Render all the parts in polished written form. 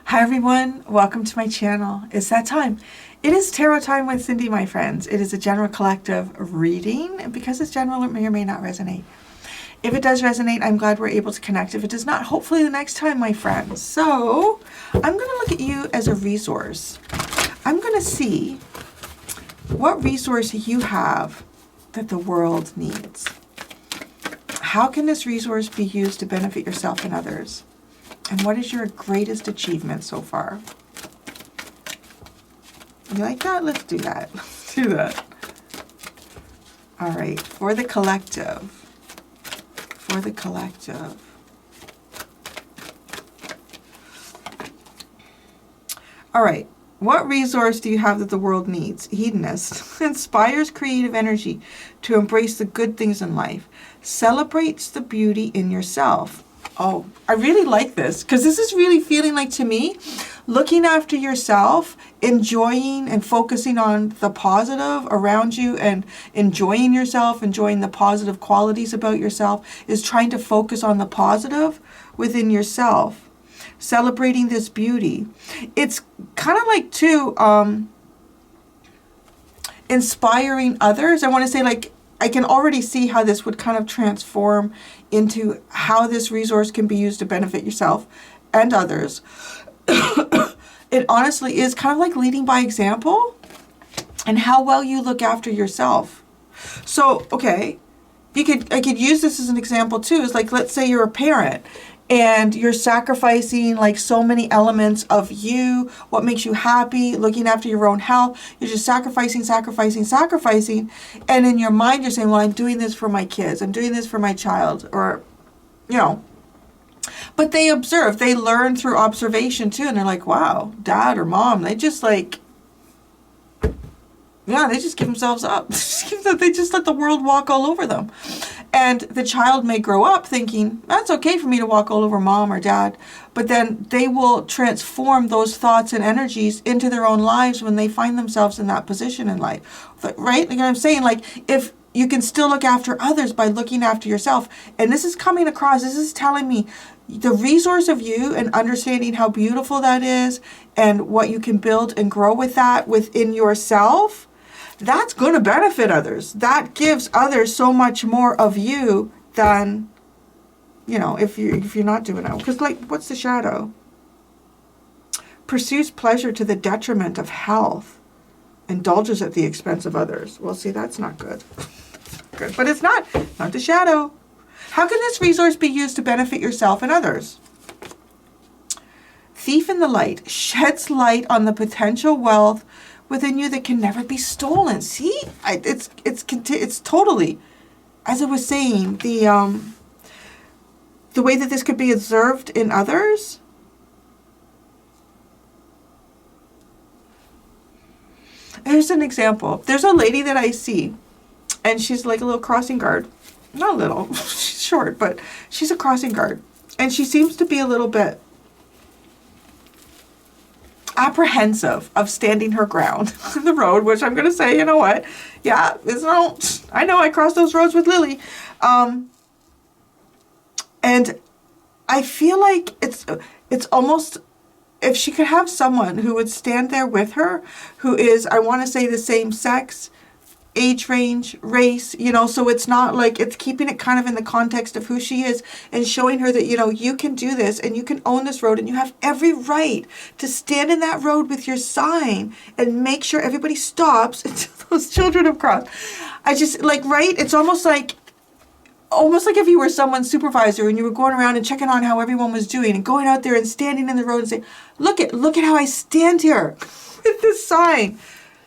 Hi everyone, welcome to my channel. It's that time. It is tarot time with Cindy, my friends. It is a general collective reading, and because it's general, it may or may not resonate. If it does resonate, I'm glad we're able to connect. If it does not, hopefully the next time, my friends. So I'm going to look at you as a resource. I'm going to see what resource you have that the world needs. How can this resource be used to benefit yourself and others? And what is your greatest achievement so far? You like that? Let's do that. Let's do that. All right, for the collective. For the collective. All right, what resource do you have that the world needs? Hedonist. Inspires creative energy to embrace the good things in life. Celebrates the beauty in yourself. Oh, I really like this because this is really feeling like, to me, looking after yourself, enjoying and focusing on the positive around you and enjoying yourself, enjoying the positive qualities about yourself, is trying to focus on the positive within yourself. Celebrating this beauty. It's kind of like, too, inspiring others. I want to say, like, I can already see how this would kind of transform into how this resource can be used to benefit yourself and others. It honestly is kind of like leading by example and how well you look after yourself. So, okay, I could use this as an example too. It's like, let's say you're a parent and you're sacrificing like so many elements of you, what makes you happy, looking after your own health. You're just sacrificing. And in your mind, you're saying, well, I'm doing this for my kids. I'm doing this for my child, or, you know. But they observe, they learn through observation too. And they're like, wow, dad or mom, they just like, yeah, they just give themselves up. They just let the world walk all over them. And the child may grow up thinking, that's okay for me to walk all over mom or dad. But then they will transform those thoughts and energies into their own lives when they find themselves in that position in life. Right? Like I'm saying, like, if you can still look after others by looking after yourself. And this is coming across, this is telling me the resource of you and understanding how beautiful that is and what you can build and grow with that within yourself. That's going to benefit others. That gives others so much more of you than, you know, if you're not doing it. Because, like, what's the shadow? Pursues pleasure to the detriment of health. Indulges at the expense of others. Well, see, that's not good. Good. But it's not the shadow. How can this resource be used to benefit yourself and others? Thief in the light. Sheds light on the potential wealth within you that can never be stolen. See, it's totally, as I was saying, the way that this could be observed in others. Here's an example. There's a lady that I see, and she's like a little crossing guard. Not little, she's short, but she's a crossing guard, and she seems to be a little bit apprehensive of standing her ground on the road, which I'm going to say, you know what? Yeah, I know I crossed those roads with Lily. And I feel like it's almost, if she could have someone who would stand there with her, who is, I want to say, the same sex, age range, race, you know, so it's not like, it's keeping it kind of in the context of who she is and showing her that, you know, you can do this and you can own this road and you have every right to stand in that road with your sign and make sure everybody stops until those children have crossed. I just, like, right? It's almost like if you were someone's supervisor and you were going around and checking on how everyone was doing and going out there and standing in the road and saying, look at how I stand here with this sign.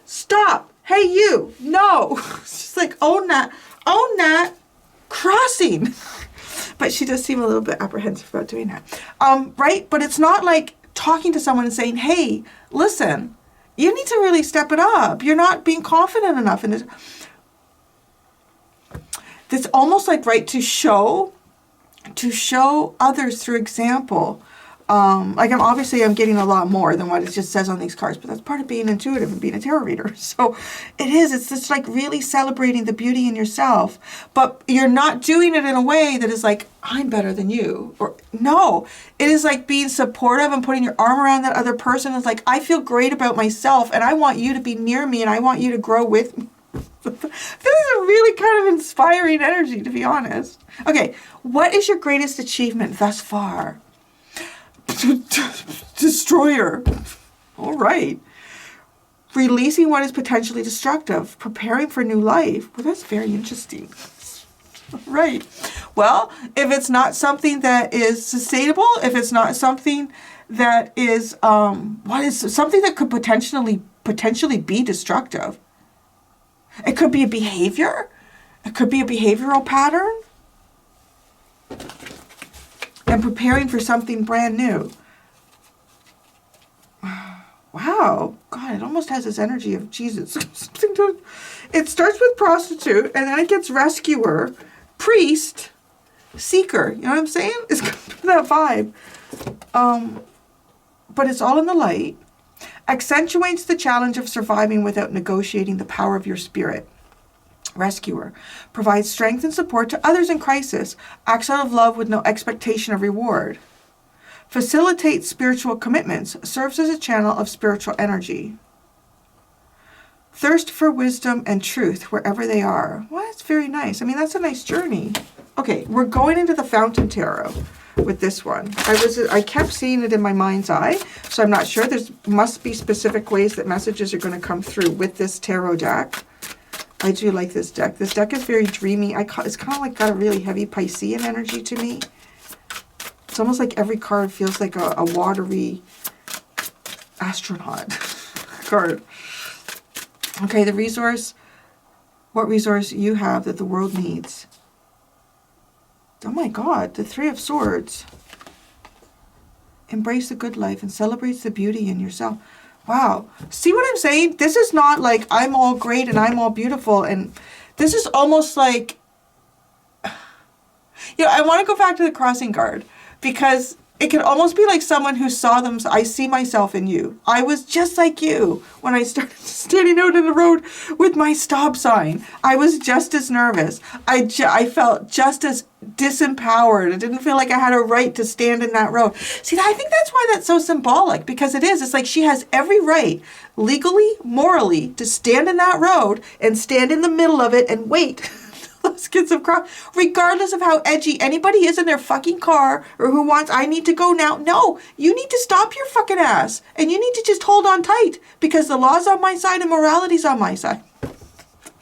Stop. Hey, you, no. She's like, own that, crossing. But she does seem a little bit apprehensive about doing that. Right? But it's not like talking to someone and saying, hey, listen, you need to really step it up. You're not being confident enough in this. It's almost like, right, to show others through example Like I'm getting a lot more than what it just says on these cards, but that's part of being intuitive and being a tarot reader. So it's just like really celebrating the beauty in yourself, but you're not doing it in a way that is like, I'm better than you, or no, it is like being supportive and putting your arm around that other person. It's like, I feel great about myself and I want you to be near me and I want you to grow with me. This is a really kind of inspiring energy, to be honest. Okay, what is your greatest achievement thus far? Destroyer. All right. Releasing what is potentially destructive. Preparing for new life. Well, that's very interesting. Right. Well, if it's not something that is sustainable, if it's not something that is, what is something that could potentially be destructive? It could be a behavior. It could be a behavioral pattern. And preparing for something brand new. Wow. God, it almost has this energy of Jesus. It starts with prostitute, and then it gets rescuer, priest, seeker. You know what I'm saying? It's that vibe. But it's all in the light. Accentuates the challenge of surviving without negotiating the power of your spirit. Rescuer. Provides strength and support to others in crisis. Acts out of love with no expectation of reward. Facilitates spiritual commitments. Serves as a channel of spiritual energy. Thirst for wisdom and truth wherever they are. Well, that's very nice. I mean, that's a nice journey. Okay, we're going into the Fountain Tarot with this one. I kept seeing it in my mind's eye, so I'm not sure. There must be specific ways that messages are going to come through with this tarot deck. I do like this deck. This deck is very dreamy. It's kind of like got a really heavy Piscean energy to me. It's almost like every card feels like a watery astronaut card. Okay, the resource. What resource you have that the world needs? Oh my God, the Three of Swords. Embrace the good life and celebrates the beauty in yourself. Wow. See what I'm saying? This is not like I'm all great and I'm all beautiful. And this is almost like, I want to go back to the crossing guard because it could almost be like someone who saw them. I see myself in you. I was just like you when I started standing out in the road with my stop sign. I was just as nervous. I felt just as disempowered. I didn't feel like I had a right to stand in that road. See, I think that's why that's so symbolic, because it is. It's like she has every right, legally, morally, to stand in that road and stand in the middle of it and wait. Those kids have crossed, regardless of how edgy anybody is in their fucking car or who wants, I need to go now. No, you need to stop your fucking ass and you need to just hold on tight because the law's on my side and morality's on my side.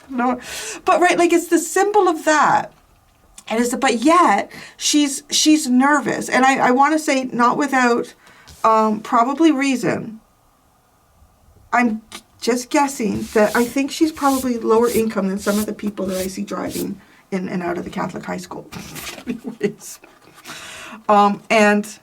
No, but right, like it's the symbol of that. And it's, but yet she's nervous. And I want to say not without probably reason. I'm just guessing that I think she's probably lower income than some of the people that I see driving in and out of the Catholic high school. Anyways. And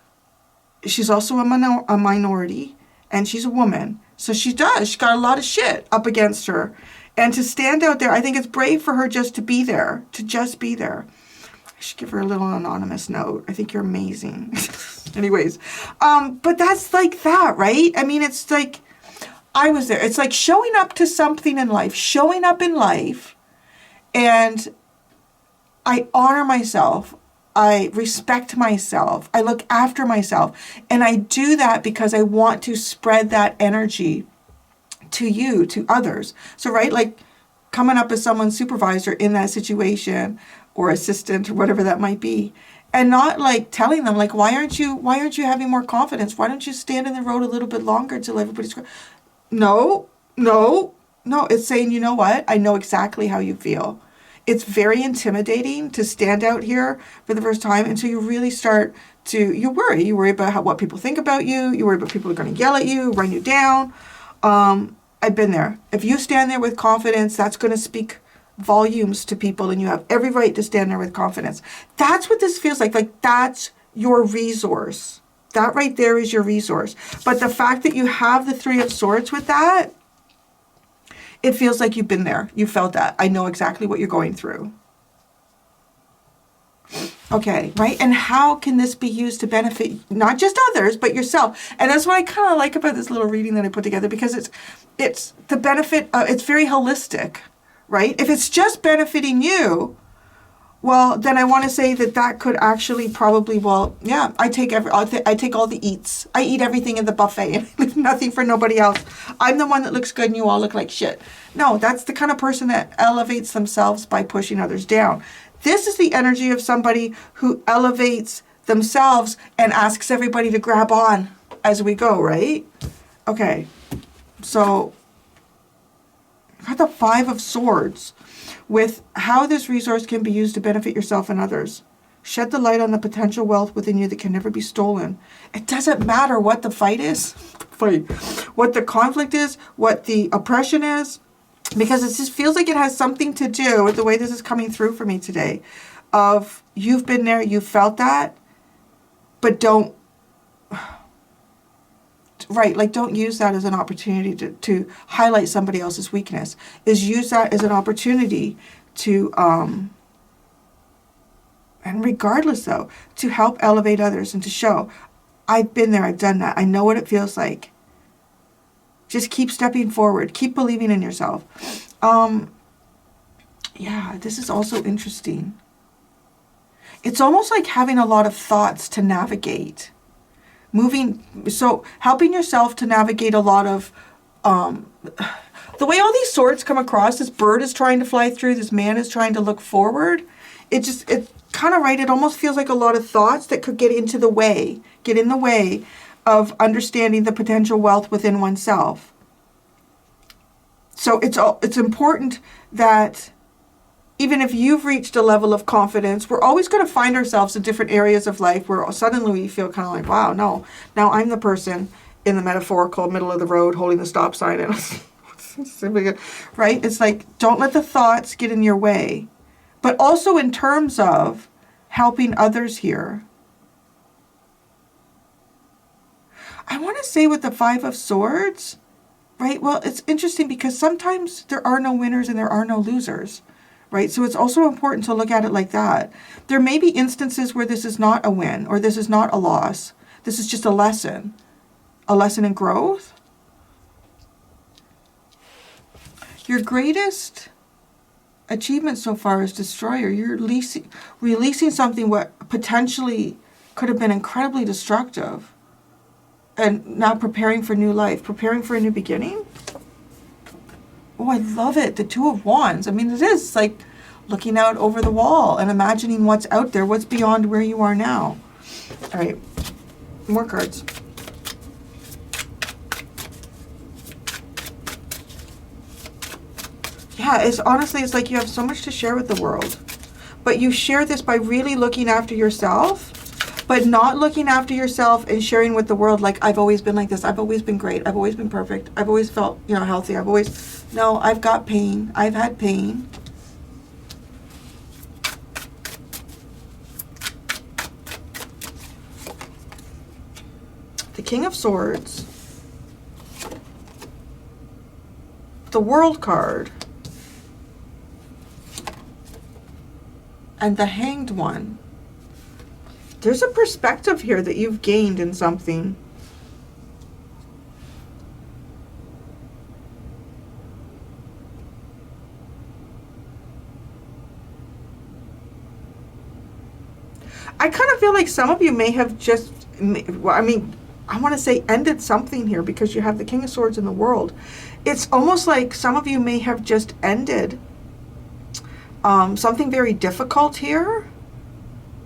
she's also a minority, and she's a woman. So she's got a lot of shit up against her. And to stand out there, I think it's brave for her just to be there, I should give her a little anonymous note. I think you're amazing. Anyways, but that's like that, right? I mean, it's like, I was there. It's like showing up to something in life, and I honor myself. I respect myself. I look after myself. And I do that because I want to spread that energy to you, to others. So, right, like coming up as someone's supervisor in that situation or assistant or whatever that might be. And not like telling them like, why aren't you having more confidence? Why don't you stand in the road a little bit longer until everybody's... No. It's saying, you know what? I know exactly how you feel. It's very intimidating to stand out here for the first time until you really start to, you worry about what people think about you. You worry about people are going to yell at you, run you down. I've been there. If you stand there with confidence, that's going to speak volumes to people, and you have every right to stand there with confidence. That's what this feels like. Like that's your resource. That right there is your resource. But the fact that you have the Three of Swords with that, it feels like you've been there. You felt that. I know exactly what you're going through. Okay, right? And how can this be used to benefit not just others, but yourself? And that's what I kind of like about this little reading that I put together, because it's the benefit, it's very holistic, right? If it's just benefiting you, well, then I want to say that could actually probably, well, yeah, I take all the eats. I eat everything in the buffet and leave nothing for nobody else. I'm the one that looks good and you all look like shit. No, that's the kind of person that elevates themselves by pushing others down. This is the energy of somebody who elevates themselves and asks everybody to grab on as we go, right? Okay, so I've got the Five of Swords with how this resource can be used to benefit yourself and others. Shed the light on the potential wealth within you that can never be stolen. It doesn't matter what the fight is, what the conflict is, what the oppression is, because it just feels like it has something to do with the way this is coming through for me today. Of you've been there, you felt that, but don't use that as an opportunity to highlight somebody else's weakness. Use that as an opportunity to, and regardless though, to help elevate others and to show, I've been there, I've done that, I know what it feels like. Just keep stepping forward. Keep believing in yourself. Yeah, this is also interesting. It's almost like having a lot of thoughts to navigate. Helping yourself to navigate a lot of, the way all these swords come across, this bird is trying to fly through, this man is trying to look forward. It's kind of right. It almost feels like a lot of thoughts that could get in the way of understanding the potential wealth within oneself. So it's important that even if you've reached a level of confidence, we're always going to find ourselves in different areas of life where suddenly we feel kind of like, wow, no, now I'm the person in the metaphorical middle of the road holding the stop sign. And right? It's like, don't let the thoughts get in your way. But also in terms of helping others here. I want to say with the Five of Swords, right? Well, it's interesting because sometimes there are no winners and there are no losers, right? So it's also important to look at it like that. There may be instances where this is not a win or this is not a loss. This is just a lesson in growth. Your greatest achievement so far is Destroyer. You're releasing something what potentially could have been incredibly destructive. And now preparing for new life, preparing for a new beginning. Oh, I love it. The Two of Wands. I mean, it is like looking out over the wall and imagining what's out there, what's beyond where you are now. All right, more cards. Yeah, it's like you have so much to share with the world. But you share this by really looking after yourself. But not looking after yourself and sharing with the world like, I've always been like this. I've always been great. I've always been perfect. I've always felt, healthy. No, I've got pain. I've had pain. The King of Swords. The World card. And the Hanged One. There's a perspective here that you've gained in something. I kind of feel like some of you may have just, I want to say ended something here because you have the King of Swords in the World. It's almost like some of you may have just ended something very difficult here.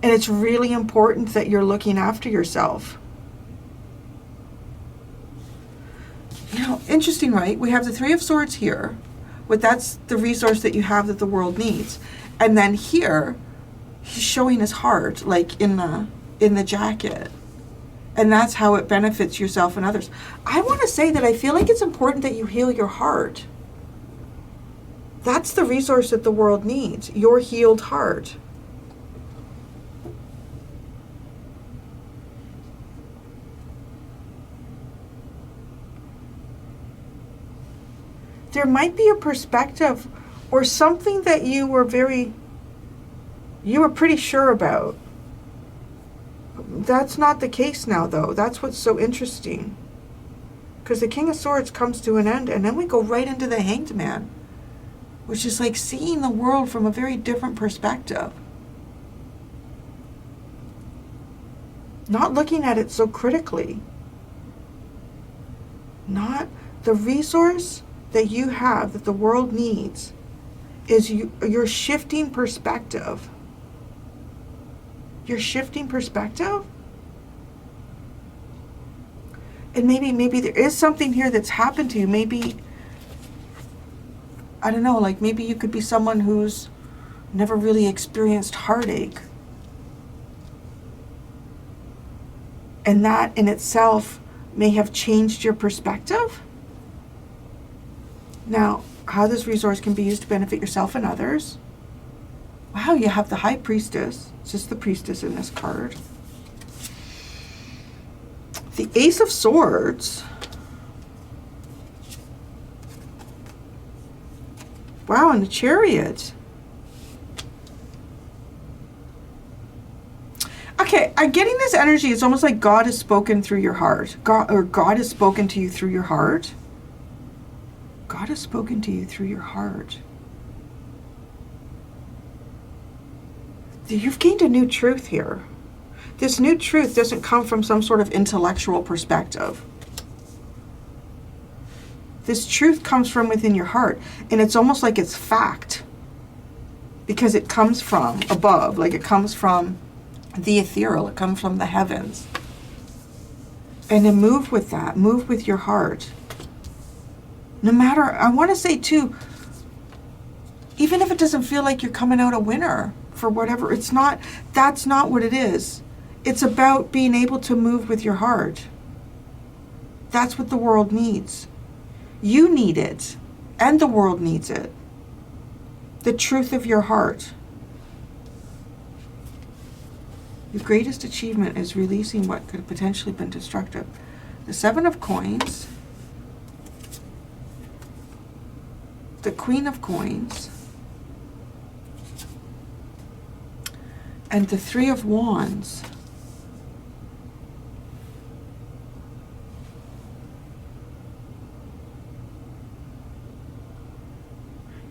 And it's really important that you're looking after yourself. Interesting, right? We have the Three of Swords here. But that's the resource that you have that the world needs. And then here, he's showing his heart, like in the jacket. And that's how it benefits yourself and others. I want to say that I feel like it's important that you heal your heart. That's the resource that the world needs, your healed heart. There might be a perspective or something that you were pretty sure about, That's not the case now, though. That's what's so interesting. Because the King of Swords comes to an end, and then we go right into the Hanged Man, which is like seeing the world from a very different perspective. Not looking at it so critically. Not the resource that you have, that the world needs, is your shifting perspective. You're shifting perspective? And maybe there is something here that's happened to you. Maybe, I don't know, like maybe you could be someone who's never really experienced heartache. And that in itself may have changed your perspective. Now, how this resource can be used to benefit yourself and others. Wow, you have the High Priestess. It's just the Priestess in this card. The Ace of Swords. Wow, and the Chariot. Okay, I'm getting this energy. It's almost like God has spoken through your heart. God has spoken to you through your heart. God has spoken to you through your heart. You've gained a new truth here. This new truth doesn't come from some sort of intellectual perspective. This truth comes from within your heart, and it's almost like it's fact, because it comes from above, like it comes from the ethereal, it comes from the heavens. And then move with that, move with your heart. No matter, I want to say too, even if it doesn't feel like you're coming out a winner for whatever, it's not, that's not what it is. It's about being able to move with your heart. That's what the world needs. You need it, and the world needs it. The truth of your heart. Your greatest achievement is releasing what could have potentially been destructive. The Seven of Coins, the Queen of Coins, and the Three of Wands.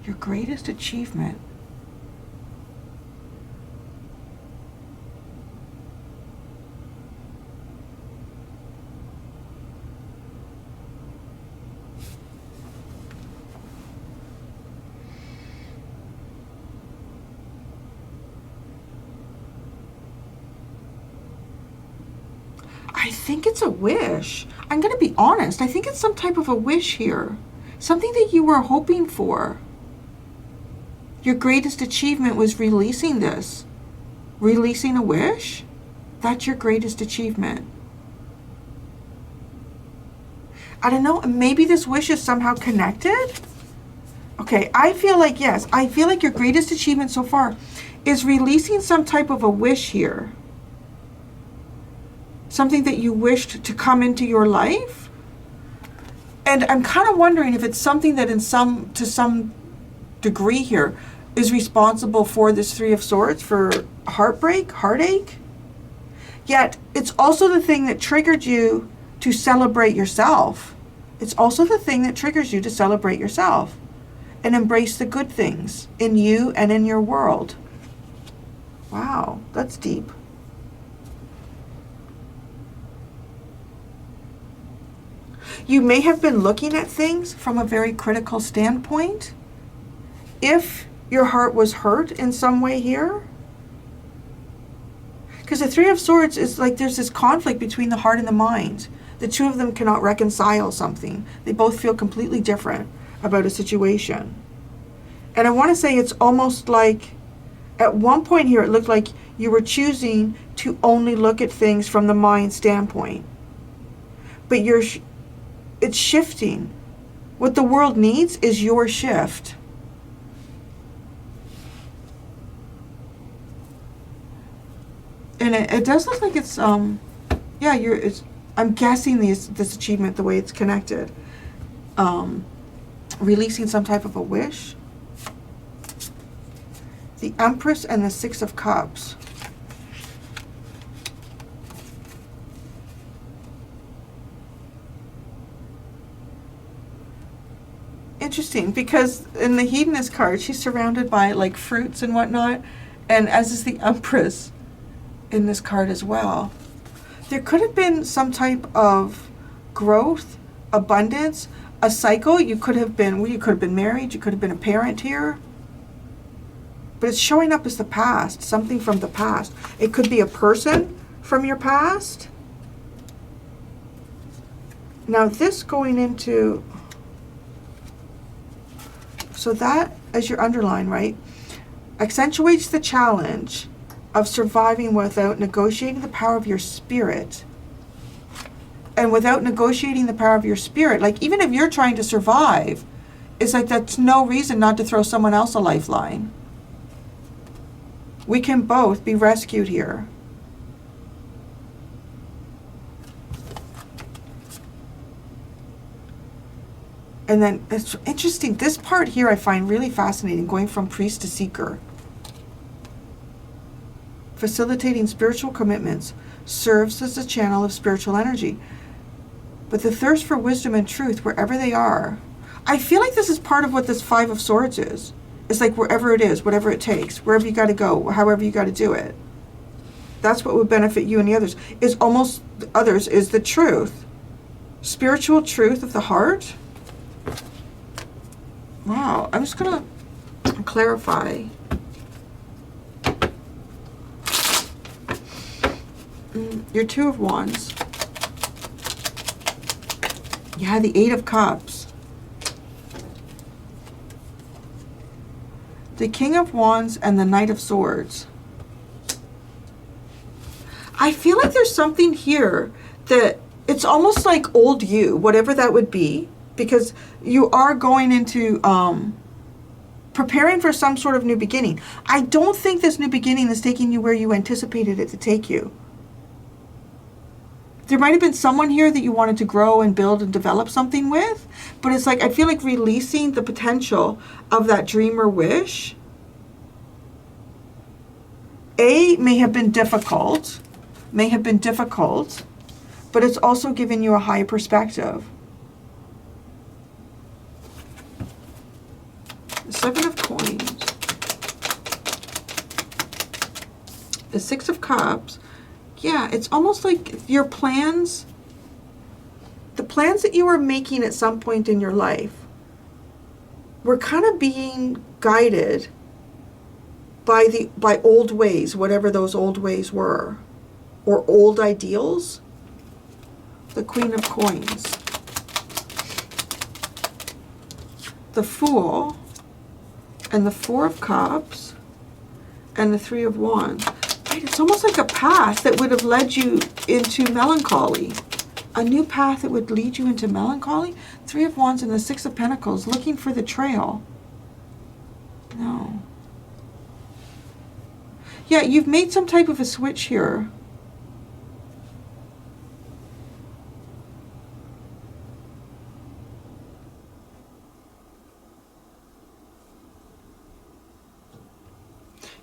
Your greatest achievement . I think it's a wish. I'm going to be honest. I think it's some type of a wish here. Something that you were hoping for. Your greatest achievement was releasing this. Releasing a wish? That's your greatest achievement. I don't know. Maybe this wish is somehow connected? Okay, I feel like, yes. I feel like your greatest achievement so far is releasing some type of a wish here. Something that you wished to come into your life. And I'm kind of wondering if it's something that to some degree here is responsible for this Three of Swords, for heartbreak, heartache. Yet it's also the thing that triggered you to celebrate yourself. It's also the thing that triggers you to celebrate yourself and embrace the good things in you and in your world. Wow, that's deep. You may have been looking at things from a very critical standpoint. If your heart was hurt in some way here. Because the Three of Swords is like there's this conflict between the heart and the mind. The two of them cannot reconcile something. They both feel completely different about a situation. And I want to say it's almost like at one point here it looked like you were choosing to only look at things from the mind standpoint. But it's shifting. What the world needs is your shift. And it does look like it's I'm guessing this achievement, the way it's connected, releasing some type of a wish. The Empress and the Six of Cups. interesting because in the hedonist card, she's surrounded by like fruits and whatnot, and as is the Empress in this card as well. There could have been some type of growth, abundance, a cycle. You could have been married, you could have been a parent here. But it's showing up as the past, something from the past. It could be a person from your past. Now this going into, so that as your underline, right, accentuates the challenge of surviving without negotiating the power of your spirit. And without negotiating the power of your spirit, like even if you're trying to survive, it's like that's no reason not to throw someone else a lifeline. We can both be rescued here. And then it's interesting, this part here I find really fascinating, going from priest to seeker. Facilitating spiritual commitments serves as a channel of spiritual energy. But the thirst for wisdom and truth, wherever they are, I feel like this is part of what this Five of Swords is. It's like wherever it is, whatever it takes, wherever you got to go, however you got to do it. That's what would benefit you and the others. Is almost others is the truth. Spiritual truth of the heart. Wow, I'm just going to clarify. Your Two of Wands. You had the Eight of Cups. The King of Wands and the Knight of Swords. I feel like there's something here that it's almost like old you, whatever that would be, because you are going into preparing for some sort of new beginning. I don't think this new beginning is taking you where you anticipated it to take you. There might have been someone here that you wanted to grow and build and develop something with, but it's like I feel like releasing the potential of that dream or wish. May have been difficult, but it's also given you a higher perspective. The Seven of Coins. The Six of Cups. Yeah, it's almost like your plans, the plans that you were making at some point in your life were kind of being guided by old ways, whatever those old ways were, or old ideals. The Queen of Coins. The Fool, and the Four of Cups, and the Three of Wands. It's almost like a path that would have led you into melancholy. A new path that would lead you into melancholy. Three of Wands and the Six of Pentacles, looking for the trail. No. Yeah, you've made some type of a switch here.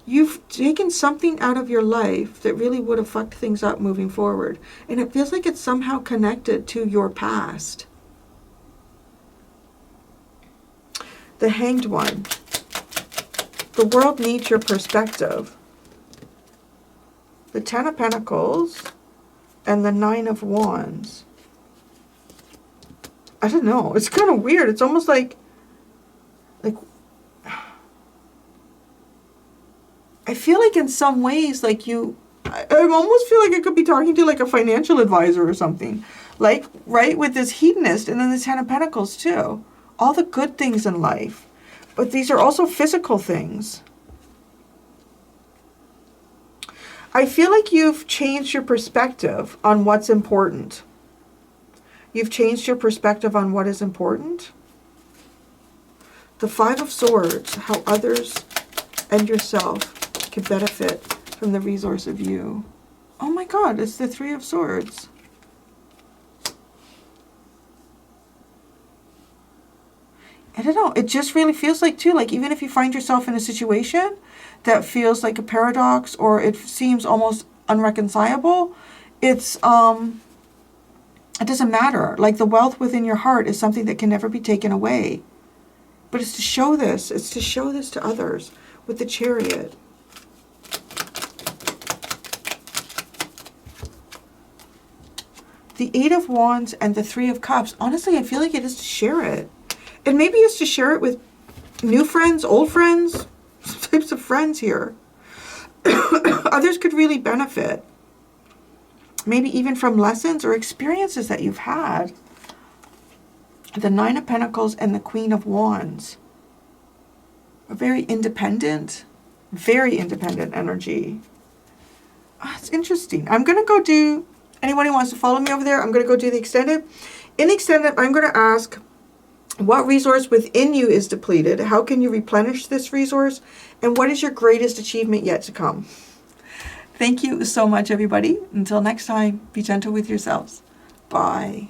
You've taken something out of your life that really would have fucked things up moving forward. And it feels like it's somehow connected to your past. The Hanged One. The world needs your perspective. The Ten of Pentacles and the Nine of Wands. I don't know. It's kind of weird. It's almost like I feel like in some ways, like I almost feel like I could be talking to like a financial advisor or something. Like, right, with this hedonist and then the Ten of Pentacles too. All the good things in life. But these are also physical things. I feel like you've changed your perspective on what's important. You've changed your perspective on what is important. The Five of Swords, how others and yourself can benefit from the resource of you. Oh my God, it's the Three of Swords. I don't know, it just really feels like too, like even if you find yourself in a situation that feels like a paradox or it seems almost unreconcilable, it's it doesn't matter. Like the wealth within your heart is something that can never be taken away. But it's to show this. It's to show this to others with the Chariot. The Eight of Wands and the Three of Cups. Honestly, I feel like it is to share it. And maybe it's to share it with new friends, old friends, types of friends here. Others could really benefit. Maybe even from lessons or experiences that you've had. The Nine of Pentacles and the Queen of Wands. A very independent energy. Oh, it's interesting. I'm going to go do, anyone who wants to follow me over there, I'm going to go do the extended. In extended, I'm going to ask, what resource within you is depleted? How can you replenish this resource? And what is your greatest achievement yet to come? Thank you so much, everybody. Until next time, be gentle with yourselves. Bye.